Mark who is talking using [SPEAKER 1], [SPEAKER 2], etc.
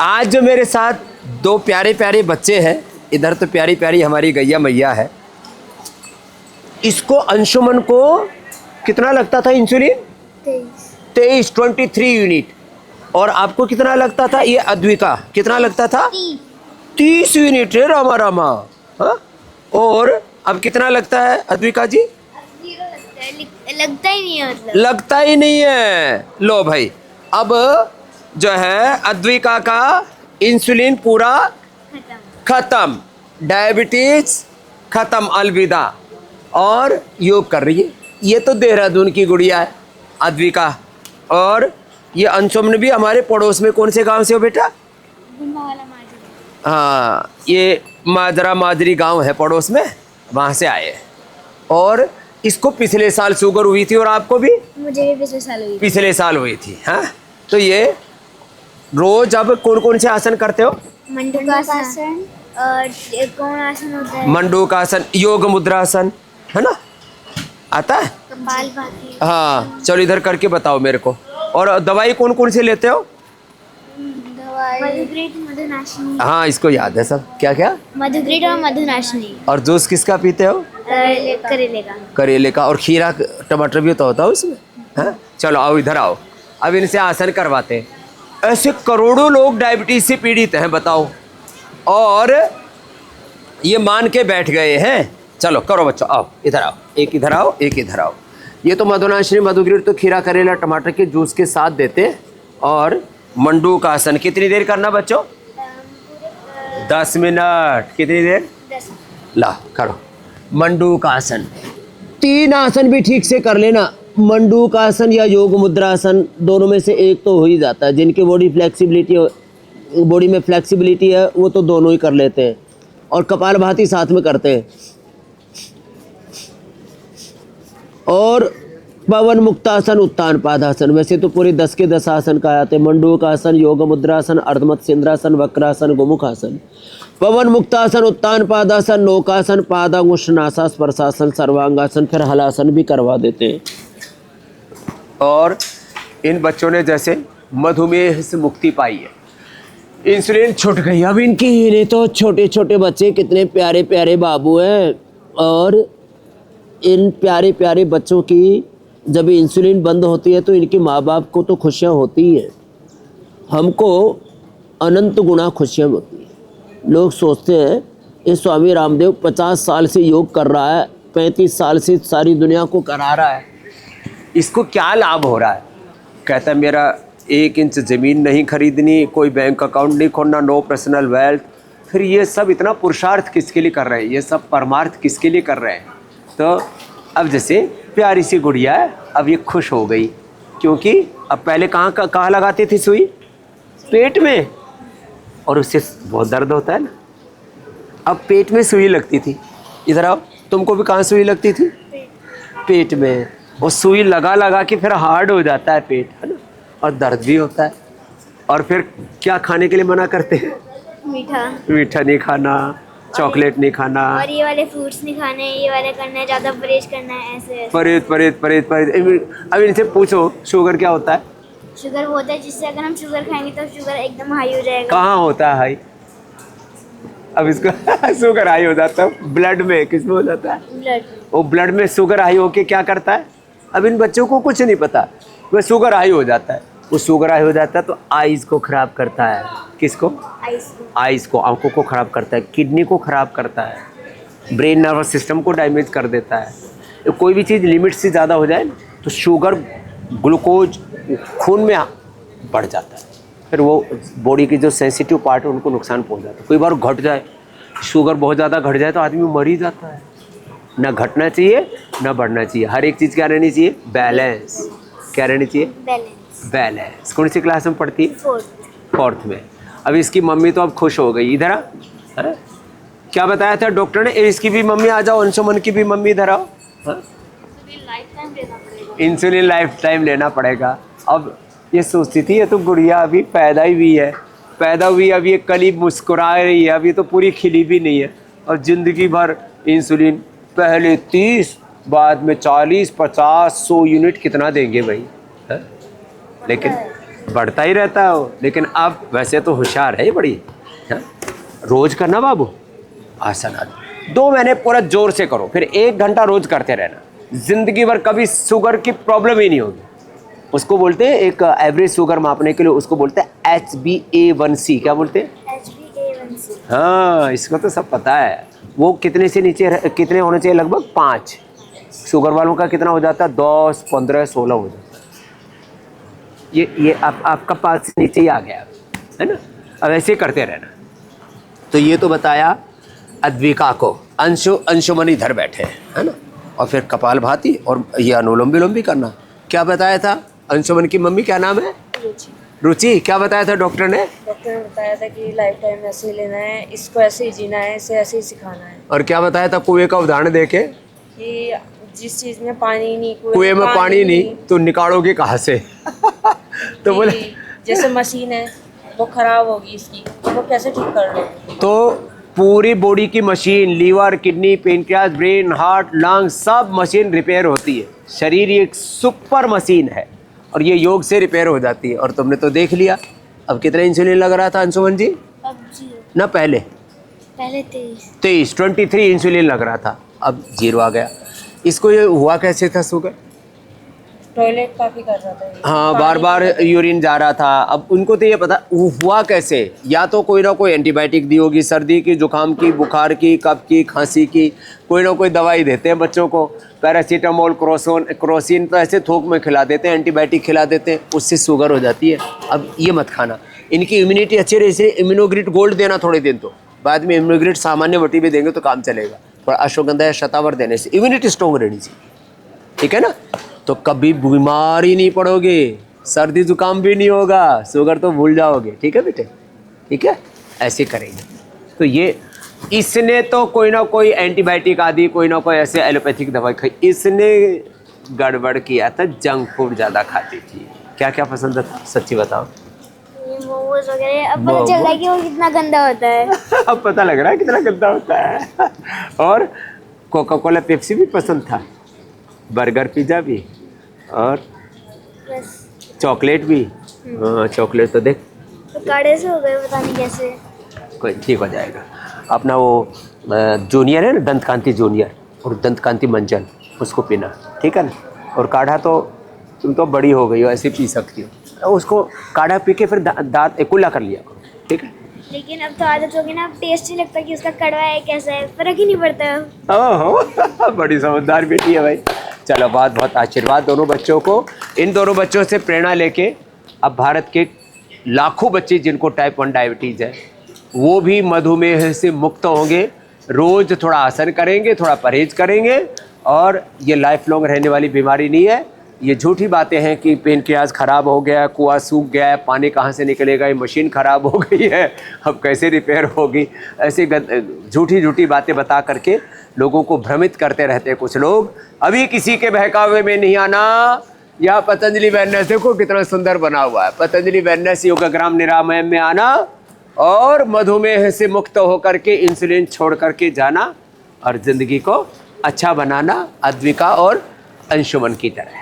[SPEAKER 1] आज जो मेरे साथ दो प्यारे प्यारे बच्चे हैं, इधर तो प्यारी प्यारी हमारी गैया मैया है। इसको अंशुमन को कितना लगता था इंसुलिन? 23 यूनिट। और आपको कितना लगता था? ये अद्विका कितना लगता था? 30 यूनिट है रामा रामा। हाँ? और अब कितना लगता है अद्विका जी?
[SPEAKER 2] लगता ही नहीं है, मतलब
[SPEAKER 1] लगता ही नहीं है। लो भाई, अब जो है अद्विका का इंसुलिन पूरा खत्म, डायबिटीज खत्म, अलविदा। और योग कर रही है। ये तो देहरादून की गुड़िया है अद्विका। और ये अंशुमन भी हमारे पड़ोस में, कौन से गांव से हो बेटा? हाँ, ये माजरा माजरी गांव है पड़ोस में, वहाँ से आए हैं। और इसको पिछले साल शुगर हुई थी और आपको भी?
[SPEAKER 2] मुझे भी पिछले साल हुई
[SPEAKER 1] थी। हाँ, तो ये रोज अब कौन कौन से आसन करते हो?
[SPEAKER 2] मंडूकासन और कौन आसन होता है?
[SPEAKER 1] मंडूकासन, योग मुद्रासन, है ना? आता है?
[SPEAKER 2] कपालभाति।
[SPEAKER 1] हाँ, चलो इधर करके बताओ मेरे को। और दवाई कौन कौन से लेते हो?
[SPEAKER 2] मधुग्रीट, मधुनाशिनी।
[SPEAKER 1] हाँ, इसको याद है सब। क्या क्या?
[SPEAKER 2] मधुग्रीट और मधुनाशिनी।
[SPEAKER 1] और जूस किसका पीते हो?
[SPEAKER 2] करेले का।
[SPEAKER 1] करेले का। और खीरा टमाटर भी तो होता है उसमें। हाँ, चलो आओ इधर आओ, अब इनसे आसन करवाते हैं। ऐसे करोड़ों लोग डायबिटीज से पीड़ित हैं, बताओ। और ये मान के बैठ गए हैं। चलो करो बच्चों, आओ इधर आओ, एक इधर आओ, एक इधर आओ। ये तो मधुनाशिनी मधुग्रीट तो खीरा करेला टमाटर के जूस के साथ देते। और मंडूक आसन कितनी देर करना बच्चों? 10 मिनट। कितनी देर?
[SPEAKER 2] 10।
[SPEAKER 1] ला करो मंडूक आसन। 3 आसन भी ठीक से कर लेना। मंडूक आसन या योग मुद्रासन, दोनों में से एक तो हो ही जाता है। जिनकी बॉडी में फ्लेक्सिबिलिटी है वो तो दोनों ही कर लेते हैं। और कपालभाति साथ में करते हैं। और पवन मुक्तासन, उत्तान पादासन, वैसे तो पूरे 10 के 10 आसन का आते हैं। मंडूक आसन, योग मुद्रासन, अर्धमत सेंद्रासन, वक्रासन, गोमुखासन, पवन मुक्तासन, उत्तान पादासन, नौकासन, पादांगुष्ठासन, स्पर्शासन, सर्वांगासन, फिर हलासन भी करवा देते हैं। और इन बच्चों ने जैसे मधुमेह से मुक्ति पाई है, इंसुलिन छूट गई। अब इनकी हीरे तो छोटे छोटे बच्चे, कितने प्यारे प्यारे बाबू हैं। और इन प्यारे प्यारे बच्चों की जब इंसुलिन बंद होती है तो इनके माँ बाप को तो खुशियाँ होती हैं, हमको अनंत गुना खुशियाँ होती हैं। लोग सोचते हैं ये स्वामी रामदेव 50 साल से योग कर रहा है, 35 साल से सारी दुनिया को करा रहा है, इसको क्या लाभ हो रहा है? कहता है मेरा 1 इंच ज़मीन नहीं खरीदनी, कोई बैंक अकाउंट नहीं खोलना, नो पर्सनल वेल्थ। फिर ये सब इतना पुरुषार्थ किसके लिए कर रहे हैं? ये सब परमार्थ किसके लिए कर रहे हैं? तो अब जैसे प्यारी सी गुड़िया है, अब ये खुश हो गई, क्योंकि अब पहले कहाँ लगाती थी सुई? पेट में। और उससे बहुत दर्द होता है ना। अब पेट में सुई लगती थी। इधर आओ, तुमको भी कहाँ सुई लगती थी? पेट में। वो सुई लगा लगा के फिर हार्ड हो जाता है पेट, है ना? और दर्द भी होता है। और फिर क्या खाने के लिए मना करते हैं? मीठा नहीं खाना, चॉकलेट नहीं खाना,
[SPEAKER 2] और ये वाले फ्रूट्स नहीं खाने, ये वाले करना है, ज़्यादा परहेज करना है, ऐसे
[SPEAKER 1] परहेज। अब इनसे पूछो शुगर क्या होता है?
[SPEAKER 2] शुगर वो होता है जिससे अगर हम शुगर खाएंगे तो शुगर एकदम हाई हो जाएगा।
[SPEAKER 1] कहाँ होता है हाई? अब इसको शुगर हाई हो जाता है ब्लड में। किसमें हो जाता है?
[SPEAKER 2] ब्लड।
[SPEAKER 1] वो ब्लड में शुगर हाई होके क्या करता है? अब इन बच्चों को कुछ नहीं पता, वह शुगर हाई हो जाता है। वो शुगर हाई हो जाता है तो आइज़ को ख़राब करता है। किसको? आइज़ को, आंखों को ख़राब करता है, किडनी को ख़राब करता है, ब्रेन नर्वस सिस्टम को डैमेज कर देता है। कोई भी चीज़ लिमिट से ज़्यादा हो जाए तो शुगर, ग्लूकोज खून में बढ़ जाता है। फिर वो बॉडी की जो सेंसिटिव पार्ट है उनको नुकसान पहुंच जाता है। कोई बार घट जाए, शुगर बहुत ज़्यादा घट जाए तो आदमी मर ही जाता है। ना घटना चाहिए ना बढ़ना चाहिए। हर एक चीज़ क्या रहनी चाहिए? बैलेंस। क्या रहनी चाहिए? बैलेंस। कौन सी क्लास में पढ़ती है? 4th में। अब इसकी मम्मी तो अब खुश हो गई। इधर आ, क्या बताया था डॉक्टर ने? इसकी भी मम्मी आ जाओ, अंशुमन की भी मम्मी इधर आओ। इंसुलिन लाइफ टाइम लेना पड़ेगा। अब ये सोचती थी ये तो गुड़िया अभी पैदा ही हुई है, पैदा हुई अब ये कल ही मुस्कुरा रही है, अभी तो पूरी खिली भी नहीं है। और ज़िंदगी भर इंसुलिन, पहले 30, बाद में 40, 50, 100 यूनिट कितना देंगे भाई, है? लेकिन बढ़ता ही रहता है वो। लेकिन अब वैसे तो होशियार है ये बड़ी। हाँ? रोज करना बाबू आसन आदि 2 महीने पूरा जोर से करो, फिर 1 घंटा रोज करते रहना, जिंदगी भर कभी शुगर की प्रॉब्लम ही नहीं होगी। उसको बोलते हैं एक एवरेज शुगर मापने के लिए, उसको बोलते हैं HbA1c। क्या बोलते हैं?
[SPEAKER 2] HbA1c।
[SPEAKER 1] हाँ, इसको तो सब पता है। वो कितने से नीचे कितने होने चाहिए? लगभग 5। शुगर वालों का कितना हो जाता है? 10, 15, 16 हो जाता है। ये आपका 5 से नीचे ही आ गया है ना। अब ऐसे करते रहना। तो ये तो बताया अद्विका को, अंशुमन इधर बैठे है ना, और फिर कपालभाति और ये अनुलोम विलोम भी करना। क्या बताया था? अंशुमन की मम्मी क्या नाम है? रुचि। क्या बताया था डॉक्टर ने?
[SPEAKER 3] डॉक्टर ने बताया था कि लाइफ टाइम ऐसे ही लेना है, इसको ऐसे ही जीना है, इसे ऐसे ही सिखाना है।
[SPEAKER 1] और क्या बताया था कुएं का उदाहरण देके?
[SPEAKER 3] कि जिस चीज में पानी नहीं,
[SPEAKER 1] कुएं में पानी नहीं तो निकालोगे कहाँ से? तो बोले
[SPEAKER 3] जैसे मशीन है वो खराब होगी इसकी, तो वो कैसे ठीक कर लोगे?
[SPEAKER 1] तो पूरी बॉडी की machine, liver, kidney, pancreas, brain, heart, lungs, सब मशीन रिपेयर होती है। शरीर एक सुपर मशीन है और ये योग से रिपेयर हो जाती है। और तुमने तो देख लिया। अब कितना इंसुलिन लग रहा था अंशुमन जी?
[SPEAKER 2] अब 0।
[SPEAKER 1] ना पहले 23 इंसुलिन लग रहा था, अब 0 आ गया। इसको ये हुआ कैसे था शुगर?
[SPEAKER 3] टॉयलेट काफी कर रहा था।
[SPEAKER 1] हाँ, बार बार यूरिन जा रहा था। अब उनको तो ये पता हुआ कैसे, या तो कोई ना कोई एंटीबायोटिक दी होगी, सर्दी की, जुकाम की, बुखार की, कफ की, खांसी की, कोई ना कोई दवाई देते हैं बच्चों को, पैरासीटामोल, क्रोसिन, तो ऐसे थोक में खिला देते हैं, एंटीबायोटिक खिला देते हैं, उससे शुगर हो जाती है। अब ये मत खाना। इनकी इम्यूनिटी अच्छी रहे, इसलिए इम्यूनोग्रिड गोल्ड देना थोड़े दिन, तो बाद में इम्यूनोग्रिड सामान्य वटी भी देंगे तो काम चलेगा। थोड़ा अश्वगंधा या शतावर देने से इम्यूनिटी स्ट्रॉन्ग रहनी चाहिए, ठीक है ना। तो कभी बीमार ही नहीं पड़ोगे, सर्दी जुकाम भी नहीं होगा, शुगर तो भूल जाओगे, ठीक है बेटे, ठीक है। ऐसे करेंगे। तो ये इसने तो कोई ना कोई एंटीबायोटिक आदि, कोई ना कोई ऐसे एलोपैथिक दवाई खाई। इसने गड़बड़ किया था, जंक फूड ज़्यादा खाती थी। क्या क्या पसंद था सच्ची बताओ?
[SPEAKER 2] मोमोज वगैरह। अब पता चल रहा है कि वो कितना गंदा होता है।
[SPEAKER 1] अब पता लग रहा है कितना गंदा होता है। और कोका कोला, पेप्सी भी पसंद था, बर्गर, पिज़्ज़ा भी, और
[SPEAKER 2] बस।
[SPEAKER 1] चॉकलेट भी। हाँ, चॉकलेट तो देख
[SPEAKER 2] तो काढ़े से हो गए, पता नहीं कैसे।
[SPEAKER 1] कोई ठीक हो जाएगा। अपना वो जूनियर है ना, दंत कांति जूनियर और दंत कांति मंजन, उसको पीना, ठीक है ना। और काढ़ा तो तुम तो बड़ी हो गई हो, ऐसे पी सकती हो। उसको काढ़ा पी के फिर दांत कुल्ला कर लिया करो, ठीक है।
[SPEAKER 2] लेकिन अब तो आदत होगी ना, अब टेस्ट ही लगता कि उसका कड़वा है कैसा है, फर्क ही नहीं पड़ता अब।
[SPEAKER 1] ओहो, बड़ी समझदार बेटी है भाई। चलो, बहुत बहुत आशीर्वाद दोनों बच्चों को। इन दोनों बच्चों से प्रेरणा लेके अब भारत के लाखों बच्चे जिनको टाइप 1 डायबिटीज़ है, वो भी मधुमेह से मुक्त होंगे। रोज़ थोड़ा आसन करेंगे, थोड़ा परहेज करेंगे, और ये लाइफ लॉन्ग रहने वाली बीमारी नहीं है। ये झूठी बातें हैं कि पेनक्रियाज ख़राब हो गया, कुआं सूख गया है, पानी कहाँ से निकलेगा, ये मशीन ख़राब हो गई है, अब कैसे रिपेयर होगी, ऐसे झूठी झूठी बातें बता करके लोगों को भ्रमित करते रहते हैं कुछ लोग। अभी किसी के बहकावे में नहीं आना। यह पतंजलि वेलनेस देखो कितना सुंदर बना हुआ है। पतंजलि वेलनेस योगाग्राम निरामयम में आना और मधुमेह से मुक्त होकर के इंसुलिन छोड़ करके जाना और ज़िंदगी को अच्छा बनाना, अद्विका और अंशुमन की तरह।